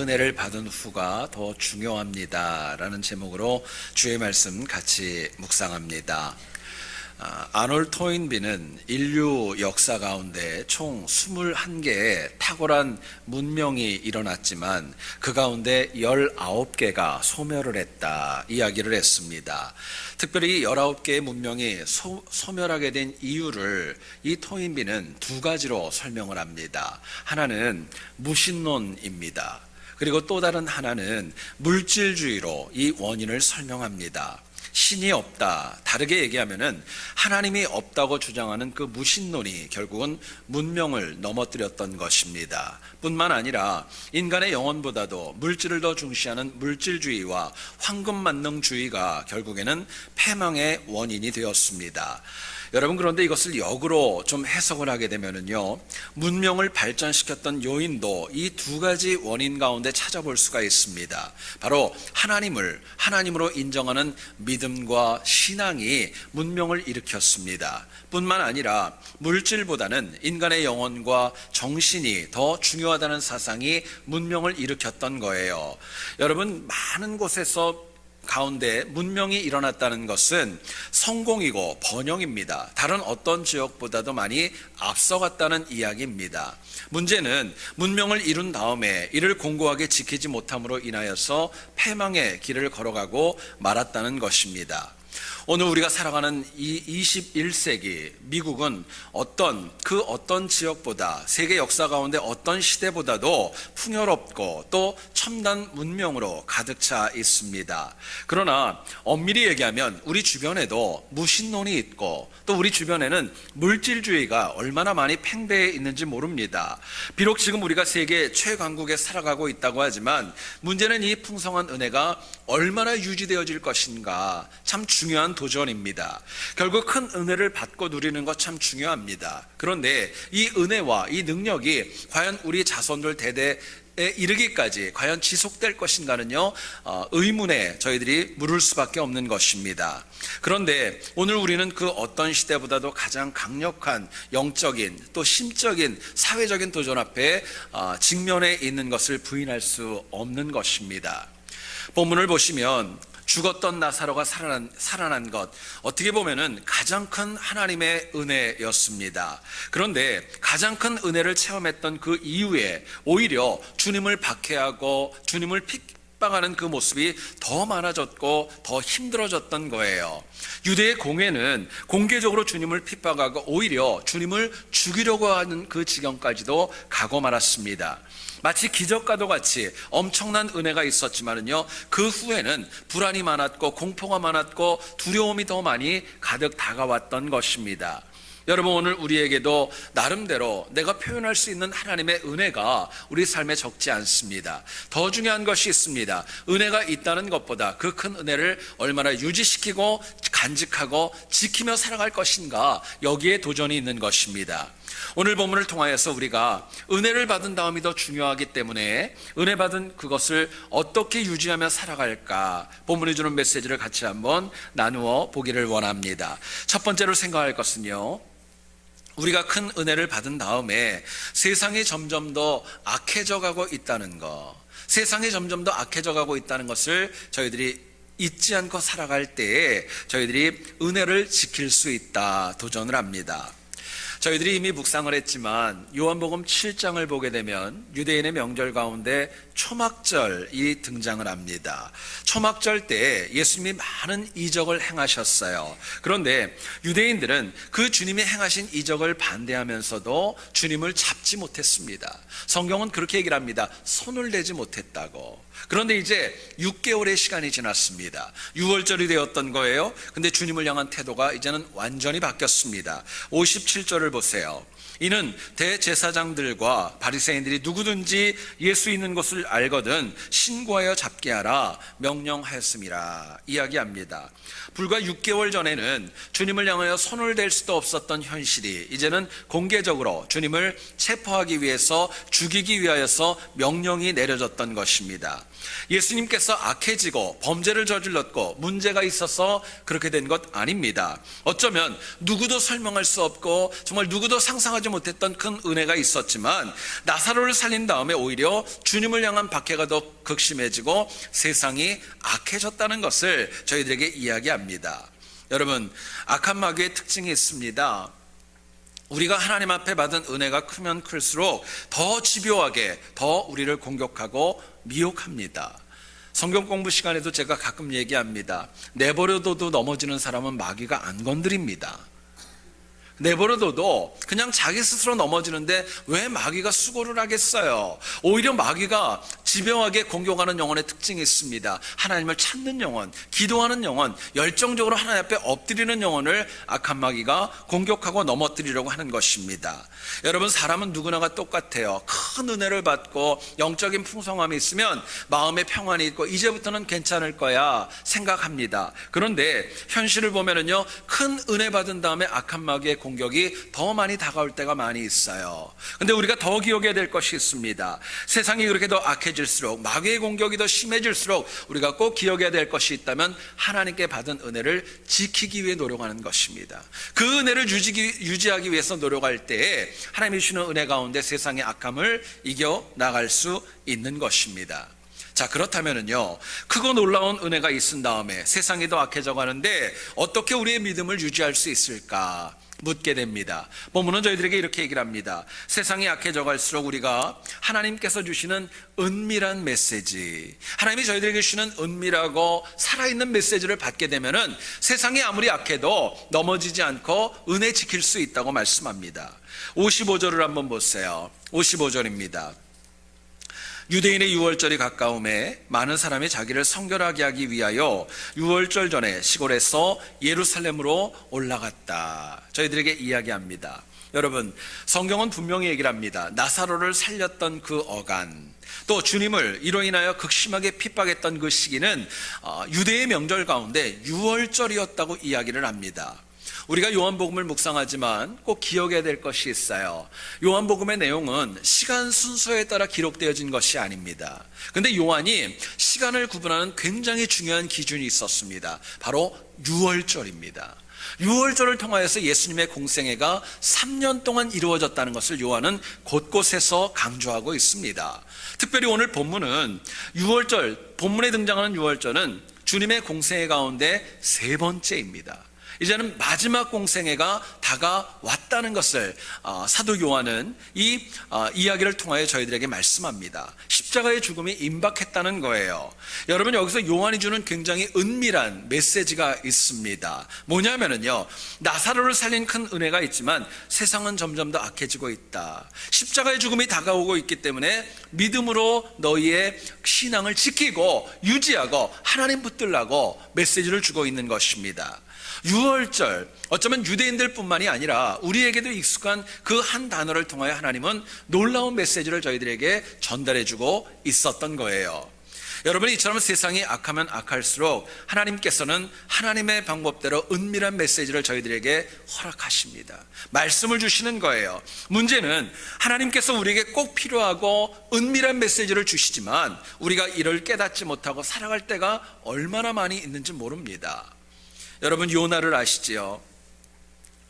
은혜를 받은 후가 더 중요합니다 라는 제목으로 주의 말씀 같이 묵상합니다. 아놀 토인비는 인류 역사 가운데 총 21개의 탁월한 문명이 일어났지만 그 가운데 19개가 소멸을 했다 이야기를 했습니다. 특별히 19개의 문명이 소멸하게 된 이유를 이 토인비는 두 가지로 설명을 합니다. 하나는 무신론입니다. 그리고 또 다른 하나는 물질주의로 이 원인을 설명합니다. 신이 없다, 다르게 얘기하면은 하나님이 없다고 주장하는 그 무신론이 결국은 문명을 넘어뜨렸던 것입니다. 뿐만 아니라 인간의 영혼보다도 물질을 더 중시하는 물질주의와 황금만능주의가 결국에는 패망의 원인이 되었습니다. 여러분, 그런데 이것을 역으로 좀 해석을 하게 되면은요, 문명을 발전시켰던 요인도 이 두 가지 원인 가운데 찾아볼 수가 있습니다. 바로 하나님으로 인정하는 믿음과 신앙이 문명을 일으켰습니다. 뿐만 아니라 물질보다는 인간의 영혼과 정신이 더 중요하다는 사상이 문명을 일으켰던 거예요. 여러분, 많은 곳에서 가운데 문명이 일어났다는 것은 성공이고 번영입니다. 다른 어떤 지역보다도 많이 앞서갔다는 이야기입니다. 문제는 문명을 이룬 다음에 이를 공고하게 지키지 못함으로 인하여서 패망의 길을 걸어가고 말았다는 것입니다. 오늘 우리가 살아가는 이 21세기 미국은 어떤 지역보다 세계 역사 가운데 어떤 시대보다도 풍요롭고 또 첨단 문명으로 가득 차 있습니다. 그러나 엄밀히 얘기하면 우리 주변에도 무신론이 있고 또 우리 주변에는 물질주의가 얼마나 많이 팽배해 있는지 모릅니다. 비록 지금 우리가 세계 최강국에 살아가고 있다고 하지만 문제는 이 풍성한 은혜가 얼마나 유지되어질 것인가 참 중요한 도전입니다. 결국 큰 은혜를 받고 누리는 것 참 중요합니다. 그런데 이 은혜와 이 능력이 과연 우리 자손들 대대에 이르기까지 과연 지속될 것인가는요, 의문에 저희들이 물을 수밖에 없는 것입니다. 그런데 오늘 우리는 그 어떤 시대보다도 가장 강력한 영적인 또 심적인 사회적인 도전 앞에 직면해 있는 것을 부인할 수 없는 것입니다. 본문을 보시면 죽었던 나사로가 살아난 것, 어떻게 보면은 가장 큰 하나님의 은혜였습니다. 그런데 가장 큰 은혜를 체험했던 그 이후에 오히려 주님을 박해하고 주님을 핍박하는 그 모습이 더 많아졌고 더 힘들어졌던 거예요. 유대의 공회는 공개적으로 주님을 핍박하고 오히려 주님을 죽이려고 하는 그 지경까지도 가고 말았습니다. 마치 기적과도 같이 엄청난 은혜가 있었지만은요, 그 후에는 불안이 많았고 공포가 많았고 두려움이 더 많이 가득 다가왔던 것입니다. 여러분, 오늘 우리에게도 나름대로 내가 표현할 수 있는 하나님의 은혜가 우리 삶에 적지 않습니다. 더 중요한 것이 있습니다. 은혜가 있다는 것보다 그 큰 은혜를 얼마나 유지시키고 간직하고 지키며 살아갈 것인가, 여기에 도전이 있는 것입니다. 오늘 본문을 통하여서 우리가 은혜를 받은 다음이 더 중요하기 때문에 은혜 받은 그것을 어떻게 유지하며 살아갈까, 본문이 주는 메시지를 같이 한번 나누어 보기를 원합니다. 첫 번째로 생각할 것은요, 우리가 큰 은혜를 받은 다음에 세상이 점점 더 악해져 가고 있다는 것, 세상이 점점 더 악해져 가고 있다는 것을 저희들이 잊지 않고 살아갈 때에 저희들이 은혜를 지킬 수 있다 도전을 합니다. 저희들이 이미 묵상을 했지만 요한복음 7장을 보게 되면 유대인의 명절 가운데 초막절이 등장을 합니다. 초막절 때 예수님이 많은 이적을 행하셨어요. 그런데 유대인들은 그 주님이 행하신 이적을 반대하면서도 주님을 잡지 못했습니다. 성경은 그렇게 얘기를 합니다. 손을 대지 못했다고. 그런데 이제 6개월의 시간이 지났습니다. 6월절이 되었던 거예요. 근데 주님을 향한 태도가 이제는 완전히 바뀌었습니다. 57절을 보세요. 이는 대제사장들과 바리새인들이 누구든지 예수 있는 것을 알거든 신고하여 잡게 하라 명령하였음이라 이야기합니다. 불과 6개월 전에는 주님을 향하여 손을 댈 수도 없었던 현실이 이제는 공개적으로 주님을 체포하기 위해서 죽이기 위하여서 명령이 내려졌던 것입니다. 예수님께서 악해지고 범죄를 저질렀고 문제가 있어서 그렇게 된 것 아닙니다. 어쩌면 누구도 설명할 수 없고 정말 누구도 상상하지 못했던 큰 은혜가 있었지만 나사로를 살린 다음에 오히려 주님을 향한 박해가 더 극심해지고 세상이 악해졌다는 것을 저희들에게 이야기합니다. 여러분, 악한 마귀의 특징이 있습니다. 우리가 하나님 앞에 받은 은혜가 크면 클수록 더 집요하게 더 우리를 공격하고 미혹합니다. 성경 공부 시간에도 제가 가끔 얘기합니다. 내버려둬도 넘어지는 사람은 마귀가 안 건드립니다. 내버려둬도 그냥 자기 스스로 넘어지는데 왜 마귀가 수고를 하겠어요? 오히려 마귀가 집요하게 공격하는 영혼의 특징이 있습니다. 하나님을 찾는 영혼, 기도하는 영혼, 열정적으로 하나님 앞에 엎드리는 영혼을 악한 마귀가 공격하고 넘어뜨리려고 하는 것입니다. 여러분, 사람은 누구나가 똑같아요. 큰 은혜를 받고 영적인 풍성함이 있으면 마음에 평안이 있고 이제부터는 괜찮을 거야 생각합니다. 그런데 현실을 보면은요, 큰 은혜 받은 다음에 악한 마귀의 공격이 더 많이 다가올 때가 많이 있어요. 근데 우리가 더 기억해야 될 것이 있습니다. 세상이 그렇게 더 악해질수록, 마귀의 공격이 더 심해질수록 우리가 꼭 기억해야 될 것이 있다면 하나님께 받은 은혜를 지키기 위해 노력하는 것입니다. 그 은혜를 유지하기 위해서 노력할 때에 하나님이 주시는 은혜 가운데 세상의 악함을 이겨나갈 수 있는 것입니다. 자, 그렇다면은요, 크고 놀라운 은혜가 있은 다음에 세상이 더 악해져 가는데 어떻게 우리의 믿음을 유지할 수 있을까 묻게 됩니다. 본문은 저희들에게 이렇게 얘기를 합니다. 세상이 약해져 갈수록 우리가 하나님께서 주시는 은밀한 메시지, 하나님이 저희들에게 주시는 은밀하고 살아있는 메시지를 받게 되면은 세상이 아무리 약해도 넘어지지 않고 은혜 지킬 수 있다고 말씀합니다. 55절을 한번 보세요. 55절입니다. 유대인의 유월절이 가까움에 많은 사람이 자기를 성결하게 하기 위하여 유월절 전에 시골에서 예루살렘으로 올라갔다. 저희들에게 이야기합니다. 여러분, 성경은 분명히 얘기를 합니다. 나사로를 살렸던 그 어간, 또 주님을 이로 인하여 극심하게 핍박했던 그 시기는 유대의 명절 가운데 유월절이었다고 이야기를 합니다. 우리가 요한복음을 묵상하지만 꼭 기억해야 될 것이 있어요. 요한복음의 내용은 시간 순서에 따라 기록되어진 것이 아닙니다. 그런데 요한이 시간을 구분하는 굉장히 중요한 기준이 있었습니다. 바로 유월절입니다. 유월절을 통하여서 예수님의 공생애가 3년 동안 이루어졌다는 것을 요한은 곳곳에서 강조하고 있습니다. 특별히 오늘 본문은 유월절, 본문에 등장하는 유월절은 주님의 공생애 가운데 세 번째입니다. 이제는 마지막 공생애가 다가왔다는 것을 사도 요한은 이 이야기를 통하여 저희들에게 말씀합니다. 십자가의 죽음이 임박했다는 거예요. 여러분, 여기서 요한이 주는 굉장히 은밀한 메시지가 있습니다. 뭐냐면은요, 나사로를 살린 큰 은혜가 있지만 세상은 점점 더 악해지고 있다. 십자가의 죽음이 다가오고 있기 때문에 믿음으로 너희의 신앙을 지키고 유지하고 하나님 붙들라고 메시지를 주고 있는 것입니다. 유월절, 어쩌면 유대인들 뿐만이 아니라 우리에게도 익숙한 그 한 단어를 통하여 하나님은 놀라운 메시지를 저희들에게 전달해주고 있었던 거예요. 여러분, 이처럼 세상이 악하면 악할수록 하나님께서는 하나님의 방법대로 은밀한 메시지를 저희들에게 허락하십니다. 말씀을 주시는 거예요. 문제는 하나님께서 우리에게 꼭 필요하고 은밀한 메시지를 주시지만 우리가 이를 깨닫지 못하고 살아갈 때가 얼마나 많이 있는지 모릅니다. 여러분, 요나를 아시지요?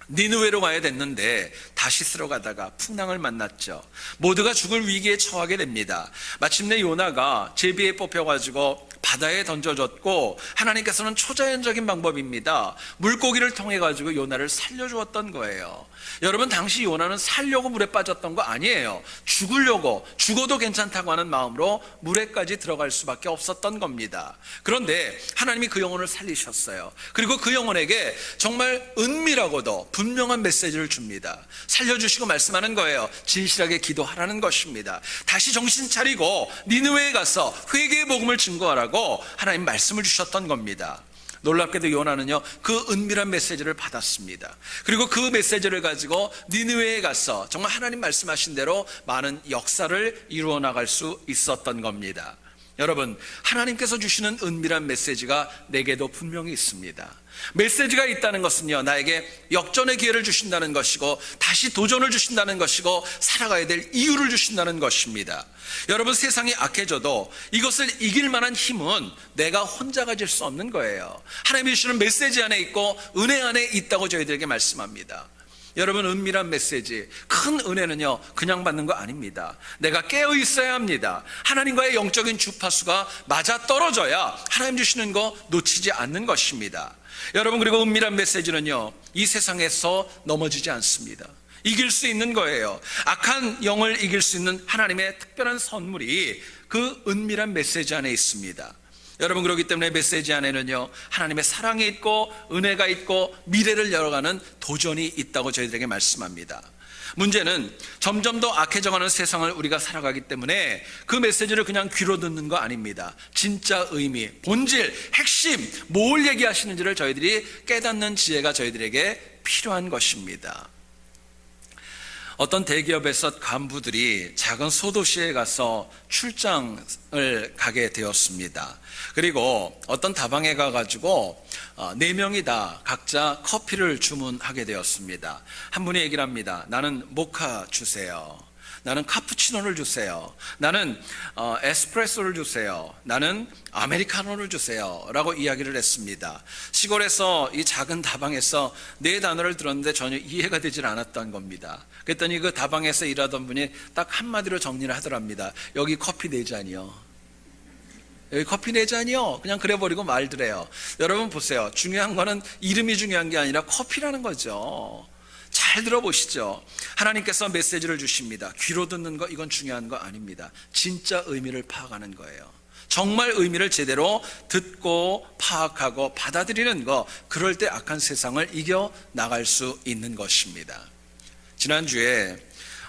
니느웨로 가야 됐는데 다시스로 가다가 풍랑을 만났죠. 모두가 죽을 위기에 처하게 됩니다. 마침내 요나가 제비에 뽑혀가지고 바다에 던져졌고, 하나님께서는 초자연적인 방법입니다. 물고기를 통해 가지고 요나를 살려주었던 거예요. 여러분, 당시 요나는 살려고 물에 빠졌던 거 아니에요. 죽으려고, 죽어도 괜찮다고 하는 마음으로 물에까지 들어갈 수밖에 없었던 겁니다. 그런데 하나님이 그 영혼을 살리셨어요. 그리고 그 영혼에게 정말 은밀하고도 분명한 메시지를 줍니다. 살려주시고 말씀하는 거예요. 진실하게 기도하라는 것입니다. 다시 정신 차리고 니느웨에 가서 회개의 복음을 증거하라고 하나님 말씀을 주셨던 겁니다. 놀랍게도 요나는요, 그 은밀한 메시지를 받았습니다. 그리고 그 메시지를 가지고 니느웨에 가서 정말 하나님 말씀하신 대로 많은 역사를 이루어 나갈 수 있었던 겁니다. 여러분, 하나님께서 주시는 은밀한 메시지가 내게도 분명히 있습니다. 메시지가 있다는 것은요, 나에게 역전의 기회를 주신다는 것이고 다시 도전을 주신다는 것이고 살아가야 될 이유를 주신다는 것입니다. 여러분, 세상이 악해져도 이것을 이길 만한 힘은 내가 혼자 가질 수 없는 거예요. 하나님이 주시는 메시지 안에 있고 은혜 안에 있다고 저희들에게 말씀합니다. 여러분, 은밀한 메시지, 큰 은혜는요 그냥 받는 거 아닙니다. 내가 깨어 있어야 합니다. 하나님과의 영적인 주파수가 맞아 떨어져야 하나님 주시는 거 놓치지 않는 것입니다. 여러분, 그리고 은밀한 메시지는요 이 세상에서 넘어지지 않습니다. 이길 수 있는 거예요. 악한 영을 이길 수 있는 하나님의 특별한 선물이 그 은밀한 메시지 안에 있습니다. 여러분, 그렇기 때문에 메시지 안에는요 하나님의 사랑이 있고 은혜가 있고 미래를 열어가는 도전이 있다고 저희들에게 말씀합니다. 문제는 점점 더 악해져가는 세상을 우리가 살아가기 때문에 그 메시지를 그냥 귀로 듣는 거 아닙니다. 진짜 의미, 본질, 핵심, 뭘 얘기하시는지를 저희들이 깨닫는 지혜가 저희들에게 필요한 것입니다. 어떤 대기업에서 간부들이 작은 소도시에 가서 출장을 가게 되었습니다. 그리고 어떤 다방에 가가지고 4명이 다 각자 커피를 주문하게 되었습니다. 한 분이 얘기를 합니다. 나는 모카 주세요. 나는 카푸치노를 주세요. 나는 에스프레소를 주세요. 나는 아메리카노를 주세요 라고 이야기를 했습니다. 시골에서 이 작은 다방에서 4단어를 들었는데 전혀 이해가 되질 않았던 겁니다. 그랬더니 그 다방에서 일하던 분이 딱 한마디로 정리를 하더랍니다. 여기 커피 4잔이요. 여기 커피 4잔이요. 그냥 그래버리고 말더래요. 여러분 보세요. 중요한 거는 이름이 중요한 게 아니라 커피라는 거죠. 잘 들어보시죠. 하나님께서 메시지를 주십니다. 귀로 듣는 거, 이건 중요한 거 아닙니다. 진짜 의미를 파악하는 거예요. 정말 의미를 제대로 듣고 파악하고 받아들이는 거, 그럴 때 악한 세상을 이겨나갈 수 있는 것입니다. 지난주에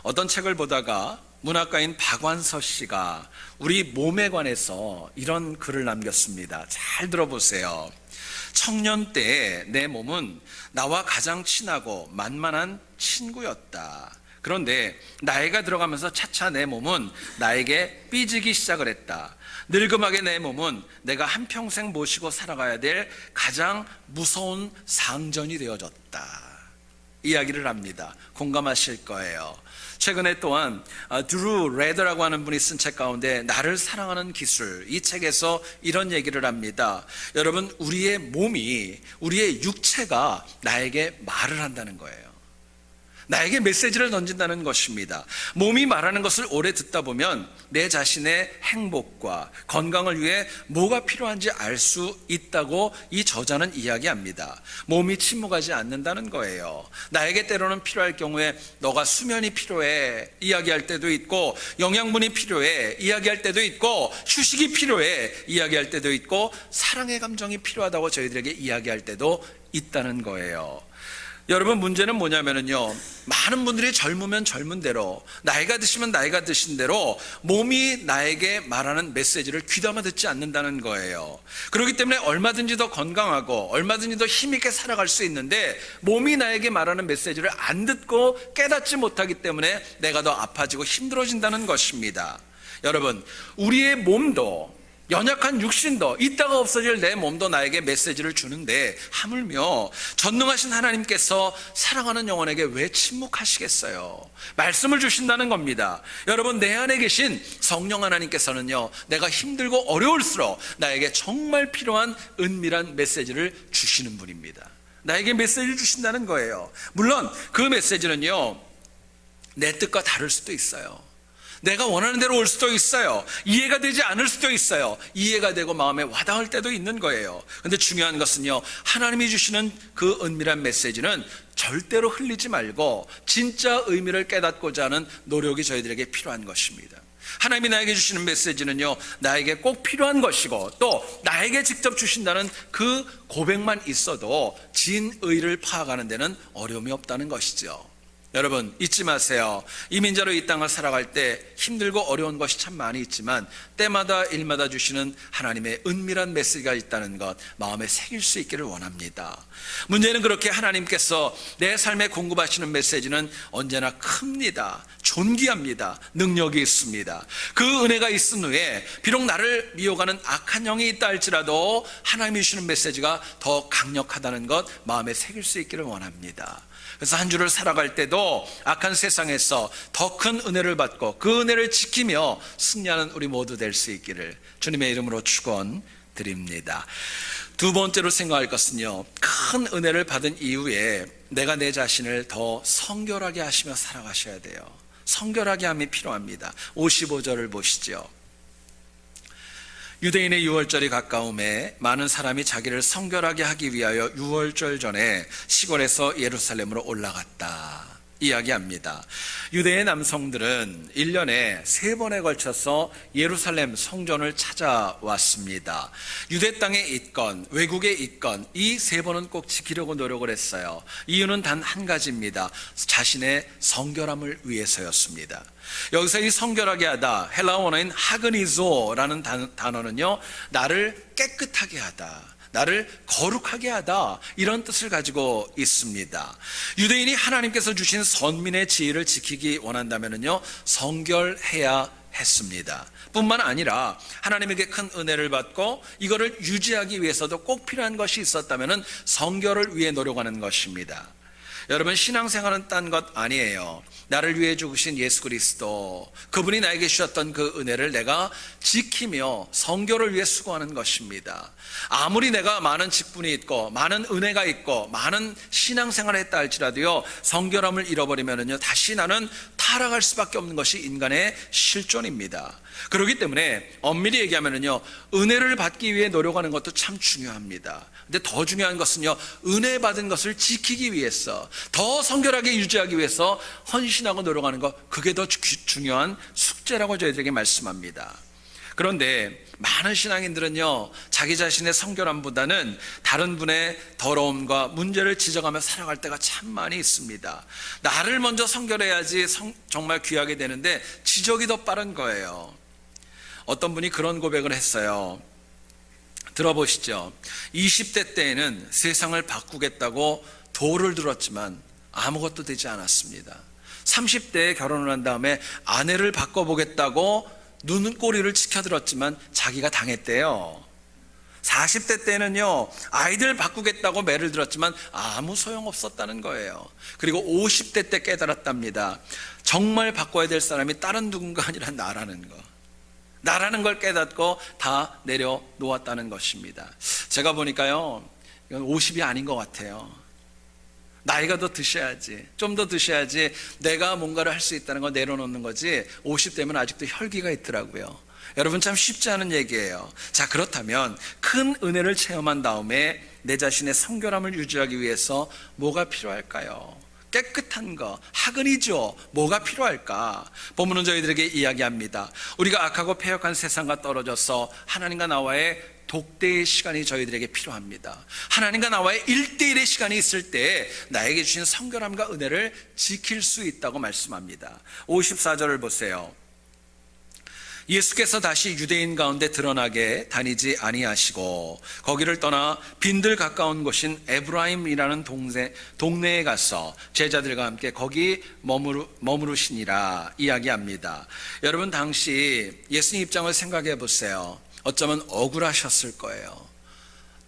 어떤 책을 보다가 문학가인 박완서 씨가 우리 몸에 관해서 이런 글을 남겼습니다. 잘 들어보세요. 청년 때의 내 몸은 나와 가장 친하고 만만한 친구였다. 그런데 나이가 들어가면서 차차 내 몸은 나에게 삐지기 시작을 했다. 늙음하게 내 몸은 내가 한평생 모시고 살아가야 될 가장 무서운 상전이 되어졌다. 이야기를 합니다. 공감하실 거예요. 최근에 또한 드루 레더라고 하는 분이 쓴 책 가운데 나를 사랑하는 기술, 이 책에서 이런 얘기를 합니다. 여러분, 우리의 몸이, 우리의 육체가 나에게 말을 한다는 거예요. 나에게 메시지를 던진다는 것입니다. 몸이 말하는 것을 오래 듣다 보면 내 자신의 행복과 건강을 위해 뭐가 필요한지 알 수 있다고 이 저자는 이야기합니다. 몸이 침묵하지 않는다는 거예요. 나에게 때로는 필요할 경우에 너가 수면이 필요해 이야기할 때도 있고, 영양분이 필요해 이야기할 때도 있고, 휴식이 필요해 이야기할 때도 있고, 사랑의 감정이 필요하다고 저희들에게 이야기할 때도 있다는 거예요. 여러분, 문제는 뭐냐면요, 많은 분들이 젊으면 젊은 대로, 나이가 드시면 나이가 드신 대로 몸이 나에게 말하는 메시지를 귀담아 듣지 않는다는 거예요. 그렇기 때문에 얼마든지 더 건강하고 얼마든지 더 힘있게 살아갈 수 있는데 몸이 나에게 말하는 메시지를 안 듣고 깨닫지 못하기 때문에 내가 더 아파지고 힘들어진다는 것입니다. 여러분, 우리의 몸도, 연약한 육신도, 있다가 없어질 내 몸도 나에게 메시지를 주는데 하물며 전능하신 하나님께서 사랑하는 영혼에게 왜 침묵하시겠어요? 말씀을 주신다는 겁니다. 여러분, 내 안에 계신 성령 하나님께서는요, 내가 힘들고 어려울수록 나에게 정말 필요한 은밀한 메시지를 주시는 분입니다. 나에게 메시지를 주신다는 거예요. 물론 그 메시지는요, 내 뜻과 다를 수도 있어요. 내가 원하는 대로 올 수도 있어요. 이해가 되지 않을 수도 있어요. 이해가 되고 마음에 와닿을 때도 있는 거예요. 그런데 중요한 것은요, 하나님이 주시는 그 은밀한 메시지는 절대로 흘리지 말고 진짜 의미를 깨닫고자 하는 노력이 저희들에게 필요한 것입니다. 하나님이 나에게 주시는 메시지는요, 나에게 꼭 필요한 것이고 또 나에게 직접 주신다는 그 고백만 있어도 진의를 파악하는 데는 어려움이 없다는 것이죠. 여러분 잊지 마세요. 이민자로 이 땅을 살아갈 때 힘들고 어려운 것이 참 많이 있지만 때마다 일마다 주시는 하나님의 은밀한 메시지가 있다는 것 마음에 새길 수 있기를 원합니다. 문제는 그렇게 하나님께서 내 삶에 공급하시는 메시지는 언제나 큽니다. 존귀합니다. 능력이 있습니다. 그 은혜가 있은 후에 비록 나를 미혹하는 악한 영이 있다 할지라도 하나님이 주시는 메시지가 더 강력하다는 것 마음에 새길 수 있기를 원합니다. 그래서 한 주를 살아갈 때도 악한 세상에서 더 큰 은혜를 받고 그 은혜를 지키며 승리하는 우리 모두 될 수 있기를 주님의 이름으로 축원드립니다. 두 번째로 생각할 것은요, 큰 은혜를 받은 이후에 내가 내 자신을 더 성결하게 하시며 살아가셔야 돼요. 성결하게 함이 필요합니다. 55절을 보시죠. 유대인의 유월절이 가까움에 많은 사람이 자기를 성결하게 하기 위하여 유월절 전에 시골에서 예루살렘으로 올라갔다 이야기합니다. 유대의 남성들은 1년에 3번에 걸쳐서 예루살렘 성전을 찾아왔습니다. 유대 땅에 있건 외국에 있건 이 3번은 꼭 지키려고 노력을 했어요. 이유는 단 한 가지입니다. 자신의 성결함을 위해서였습니다. 여기서 이 성결하게 하다, 헬라어 원어인 하그니조라는 단어는요, 나를 깨끗하게 하다, 나를 거룩하게 하다, 이런 뜻을 가지고 있습니다. 유대인이 하나님께서 주신 선민의 지위를 지키기 원한다면요, 성결해야 했습니다. 뿐만 아니라 하나님에게 큰 은혜를 받고 이거를 유지하기 위해서도 꼭 필요한 것이 있었다면 성결을 위해 노력하는 것입니다. 여러분, 신앙생활은 딴 것 아니에요. 나를 위해 죽으신 예수 그리스도, 그분이 나에게 주셨던 그 은혜를 내가 지키며 성결을 위해 수고하는 것입니다. 아무리 내가 많은 직분이 있고 많은 은혜가 있고 많은 신앙생활을 했다 할지라도요, 성결함을 잃어버리면요, 다시 나는 타락할 수밖에 없는 것이 인간의 실존입니다. 그렇기 때문에 엄밀히 얘기하면요, 은혜를 받기 위해 노력하는 것도 참 중요합니다. 근데 더 중요한 것은요, 은혜 받은 것을 지키기 위해서, 더 성결하게 유지하기 위해서 헌신하고 노력하는 것, 그게 더 중요한 숙제라고 저희들에게 말씀합니다. 그런데 많은 신앙인들은요, 자기 자신의 성결함보다는 다른 분의 더러움과 문제를 지적하며 살아갈 때가 참 많이 있습니다. 나를 먼저 성결해야지 정말 귀하게 되는데 지적이 더 빠른 거예요. 어떤 분이 그런 고백을 했어요. 들어보시죠. 20대 때에는 세상을 바꾸겠다고 도를 들었지만 아무것도 되지 않았습니다. 30대에 결혼을 한 다음에 아내를 바꿔보겠다고 눈꼬리를 치켜들었지만 자기가 당했대요. 40대 때는요, 아이들 바꾸겠다고 매를 들었지만 아무 소용없었다는 거예요. 그리고 50대 때 깨달았답니다. 정말 바꿔야 될 사람이 다른 누군가 아니라 나라는 거. 나라는 걸 깨닫고 다 내려놓았다는 것입니다. 제가 보니까요, 이건 50이 아닌 것 같아요. 나이가 더 드셔야지, 좀 더 드셔야지 내가 뭔가를 할 수 있다는 거 내려놓는 거지, 50대면 아직도 혈기가 있더라고요. 여러분, 참 쉽지 않은 얘기예요. 자, 그렇다면 큰 은혜를 체험한 다음에 내 자신의 성결함을 유지하기 위해서 뭐가 필요할까요? 깨끗한 거, 하근이죠. 뭐가 필요할까? 본문은 저희들에게 이야기합니다. 우리가 악하고 패역한 세상과 떨어져서 하나님과 나와의 독대의 시간이 저희들에게 필요합니다. 하나님과 나와의 1대1의 시간이 있을 때 나에게 주신 성결함과 은혜를 지킬 수 있다고 말씀합니다. 54절을 보세요. 예수께서 다시 유대인 가운데 드러나게 다니지 아니하시고 거기를 떠나 빈들 가까운 곳인 에브라임이라는 동네에 가서 제자들과 함께 거기 머무르시니라 이야기합니다. 여러분, 당시 예수님 입장을 생각해 보세요. 어쩌면 억울하셨을 거예요.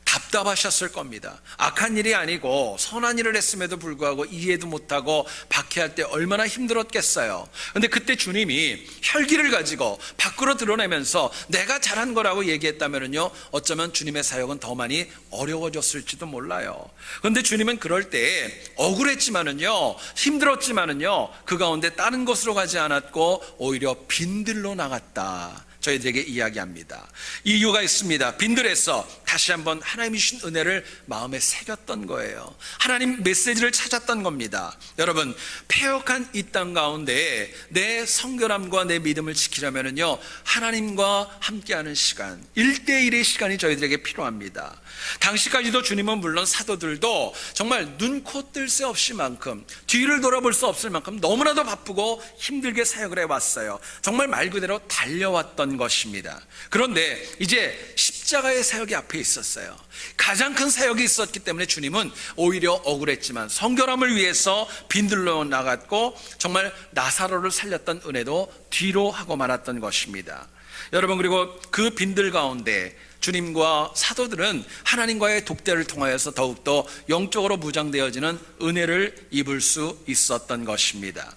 답답하셨을 겁니다. 악한 일이 아니고 선한 일을 했음에도 불구하고 이해도 못하고 박해할 때 얼마나 힘들었겠어요. 그런데 그때 주님이 혈기를 가지고 밖으로 드러내면서 내가 잘한 거라고 얘기했다면요, 어쩌면 주님의 사역은 더 많이 어려워졌을지도 몰라요. 그런데 주님은 그럴 때 억울했지만은요, 힘들었지만은요, 그 가운데 다른 곳으로 가지 않았고 오히려 빈들로 나갔다. 저희들에게 이야기합니다. 이유가 있습니다. 빈들에서 다시 한번 하나님이 주신 은혜를 마음에 새겼던 거예요. 하나님 메시지를 찾았던 겁니다. 여러분, 패역한 이 땅 가운데 내 성결함과 내 믿음을 지키려면요, 하나님과 함께하는 시간, 1대1의 시간이 저희들에게 필요합니다. 당시까지도 주님은 물론 사도들도 정말 눈코 뜰 새 없이 만큼, 뒤를 돌아볼 수 없을 만큼 너무나도 바쁘고 힘들게 사역을 해왔어요. 정말 말 그대로 달려왔던 것입니다. 그런데 이제 십자가의 사역이 앞에 있었어요. 가장 큰 사역이 있었기 때문에 주님은 오히려 억울했지만 성결함을 위해서 빈들로 나갔고, 정말 나사로를 살렸던 은혜도 뒤로 하고 말았던 것입니다. 여러분, 그리고 그 빈들 가운데 주님과 사도들은 하나님과의 독대를 통하여서 더욱더 영적으로 무장되어지는 은혜를 입을 수 있었던 것입니다.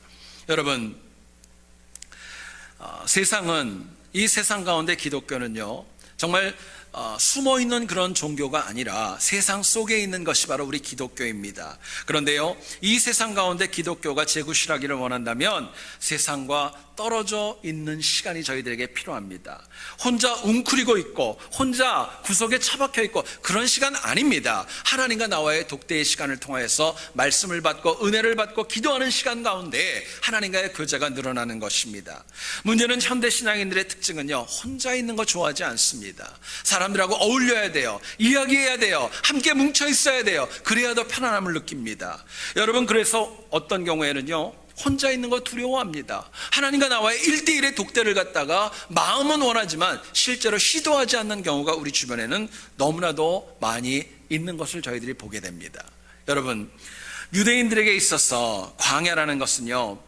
여러분, 이 세상 가운데 기독교는요, 정말 숨어있는 그런 종교가 아니라 세상 속에 있는 것이 바로 우리 기독교입니다. 그런데요, 이 세상 가운데 기독교가 재구실하기를 원한다면 세상과 떨어져 있는 시간이 저희들에게 필요합니다. 혼자 웅크리고 있고 혼자 구석에 처박혀 있고 그런 시간 아닙니다. 하나님과 나와의 독대의 시간을 통하여서 말씀을 받고 은혜를 받고 기도하는 시간 가운데 하나님과의 교제가 늘어나는 것입니다. 문제는 현대 신앙인들의 특징은요, 혼자 있는 거 좋아하지 않습니다. 사람들하고 어울려야 돼요. 이야기해야 돼요. 함께 뭉쳐 있어야 돼요. 그래야 더 편안함을 느낍니다. 여러분, 그래서 어떤 경우에는요, 혼자 있는 거 두려워합니다. 하나님과 나와의 1대1의 독대를 갖다가 마음은 원하지만 실제로 시도하지 않는 경우가 우리 주변에는 너무나도 많이 있는 것을 저희들이 보게 됩니다. 여러분, 유대인들에게 있어서 광야라는 것은요,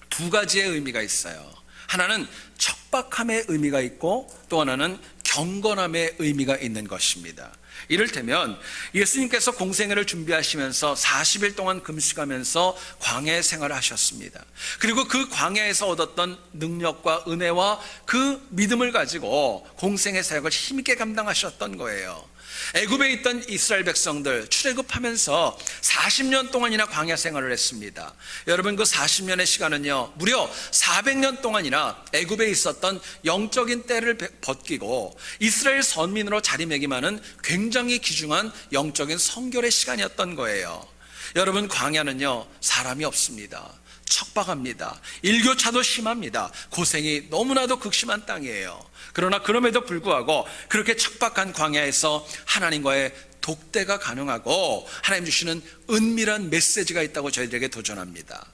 두 가지의 의미가 있어요. 하나는 척박함의 의미가 있고 또 하나는 경건함의 의미가 있는 것입니다. 이를테면 예수님께서 공생애를 준비하시면서 40일 동안 금식하면서 광야의 생활을 하셨습니다. 그리고 그 광야에서 얻었던 능력과 은혜와 그 믿음을 가지고 공생애 사역을 힘있게 감당하셨던 거예요. 애굽에 있던 이스라엘 백성들 출애굽하면서 40년 동안이나 광야 생활을 했습니다. 여러분, 그 40년의 시간은요, 무려 400년 동안이나 애굽에 있었던 영적인 때를 벗기고 이스라엘 선민으로 자리매김하는 굉장히 귀중한 영적인 성결의 시간이었던 거예요. 여러분, 광야는요, 사람이 없습니다. 척박합니다. 일교차도 심합니다. 고생이 너무나도 극심한 땅이에요. 그러나 그럼에도 불구하고 그렇게 척박한 광야에서 하나님과의 독대가 가능하고 하나님 주시는 은밀한 메시지가 있다고 저희들에게 도전합니다.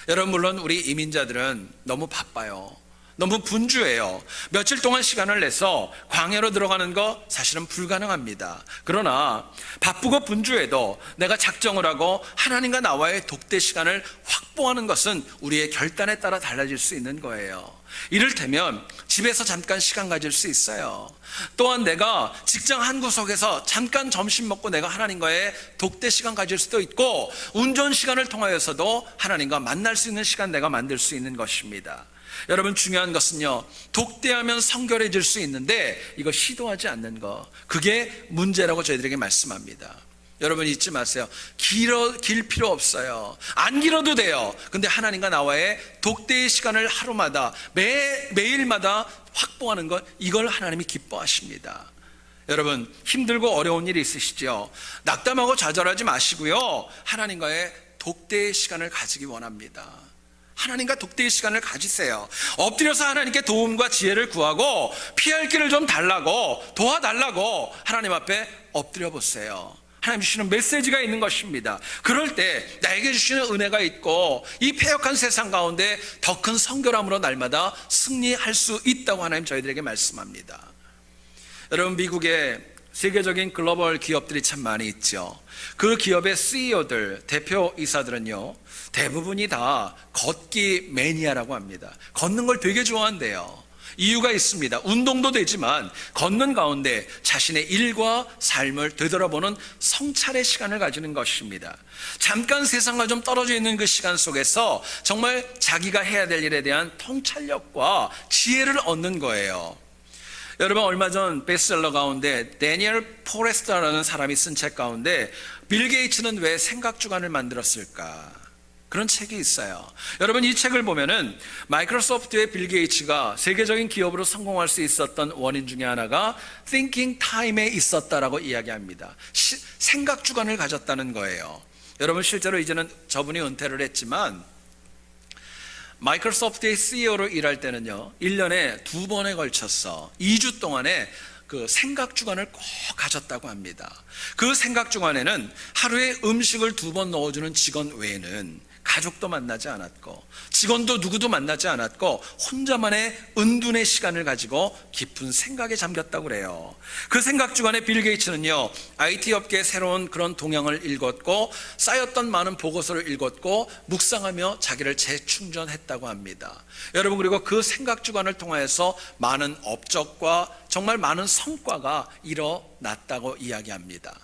여러분, 물론 우리 이민자들은 너무 바빠요. 너무 분주해요. 며칠 동안 시간을 내서 광야로 들어가는 거 사실은 불가능합니다. 그러나 바쁘고 분주해도 내가 작정을 하고 하나님과 나와의 독대 시간을 확보하는 것은 우리의 결단에 따라 달라질 수 있는 거예요. 이를테면 집에서 잠깐 시간 가질 수 있어요. 또한 내가 직장 한 구석에서 잠깐 점심 먹고 내가 하나님과의 독대 시간 가질 수도 있고, 운전 시간을 통하여서도 하나님과 만날 수 있는 시간 내가 만들 수 있는 것입니다. 여러분, 중요한 것은요, 독대하면 성결해질 수 있는데 이거 시도하지 않는 거, 그게 문제라고 저희들에게 말씀합니다. 여러분, 잊지 마세요. 길 필요 없어요. 안 길어도 돼요. 근데 하나님과 나와의 독대의 시간을 하루마다 매일마다 확보하는 것, 이걸 하나님이 기뻐하십니다. 여러분, 힘들고 어려운 일이 있으시죠? 낙담하고 좌절하지 마시고요, 하나님과의 독대의 시간을 가지기 원합니다. 하나님과 독대의 시간을 가지세요. 엎드려서 하나님께 도움과 지혜를 구하고 피할 길을 좀 달라고, 도와달라고 하나님 앞에 엎드려 보세요. 하나님 주시는 메시지가 있는 것입니다. 그럴 때 나에게 주시는 은혜가 있고 이 패역한 세상 가운데 더 큰 성결함으로 날마다 승리할 수 있다고 하나님 저희들에게 말씀합니다. 여러분, 미국에 세계적인 글로벌 기업들이 참 많이 있죠. 그 기업의 CEO들, 대표이사들은요, 대부분이 다 걷기 매니아라고 합니다. 걷는 걸 되게 좋아한대요. 이유가 있습니다. 운동도 되지만 걷는 가운데 자신의 일과 삶을 되돌아보는 성찰의 시간을 가지는 것입니다. 잠깐 세상과 좀 떨어져 있는 그 시간 속에서 정말 자기가 해야 될 일에 대한 통찰력과 지혜를 얻는 거예요. 여러분, 얼마 전 베스트셀러 가운데 데니엘 포레스터라는 사람이 쓴 책 가운데 빌 게이츠는 왜 생각 주간을 만들었을까? 그런 책이 있어요. 여러분, 이 책을 보면은 마이크로소프트의 빌 게이츠가 세계적인 기업으로 성공할 수 있었던 원인 중에 하나가 thinking time에 있었다라고 이야기합니다. 생각 주간을 가졌다는 거예요. 여러분, 실제로 이제는 저분이 은퇴를 했지만 마이크로소프트의 CEO로 일할 때는요, 1년에 2번에 걸쳐서 2주 동안에 그 생각 주간을 꼭 가졌다고 합니다. 그 생각 주간에는 하루에 음식을 2번 넣어주는 직원 외에는 가족도 만나지 않았고 직원도 누구도 만나지 않았고 혼자만의 은둔의 시간을 가지고 깊은 생각에 잠겼다고 그래요. 그 생각 주간에 빌 게이츠는요, IT 업계의 새로운 그런 동향을 읽었고 쌓였던 많은 보고서를 읽었고 묵상하며 자기를 재충전했다고 합니다. 여러분, 그리고 그 생각 주간을 통해서 많은 업적과 정말 많은 성과가 일어났다고 이야기합니다.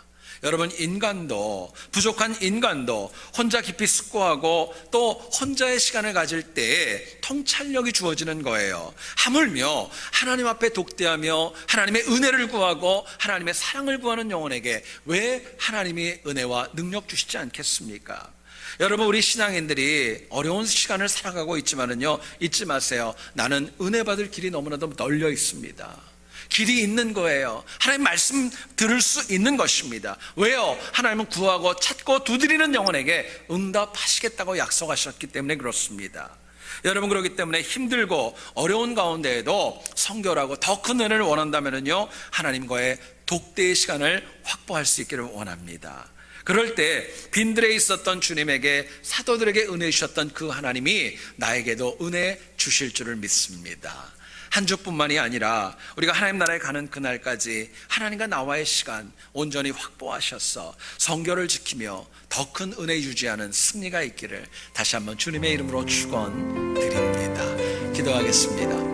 여러분, 인간도, 부족한 인간도 혼자 깊이 숙고하고 또 혼자의 시간을 가질 때에 통찰력이 주어지는 거예요. 하물며 하나님 앞에 독대하며 하나님의 은혜를 구하고 하나님의 사랑을 구하는 영혼에게 왜 하나님이 은혜와 능력 주시지 않겠습니까? 여러분, 우리 신앙인들이 어려운 시간을 살아가고 있지만은요, 잊지 마세요. 나는 은혜 받을 길이 너무나도 널려 있습니다. 길이 있는 거예요. 하나님 말씀 들을 수 있는 것입니다. 왜요? 하나님은 구하고 찾고 두드리는 영혼에게 응답하시겠다고 약속하셨기 때문에 그렇습니다. 여러분, 그렇기 때문에 힘들고 어려운 가운데에도 성결하고 더 큰 은혜를 원한다면요, 하나님과의 독대의 시간을 확보할 수 있기를 원합니다. 그럴 때 빈들에 있었던 주님에게, 사도들에게 은혜 주셨던 그 하나님이 나에게도 은혜 주실 줄을 믿습니다. 한 주뿐만이 아니라 우리가 하나님 나라에 가는 그날까지 하나님과 나와의 시간 온전히 확보하셔서 성결을 지키며 더 큰 은혜 유지하는 승리가 있기를 다시 한번 주님의 이름으로 축원드립니다. 기도하겠습니다.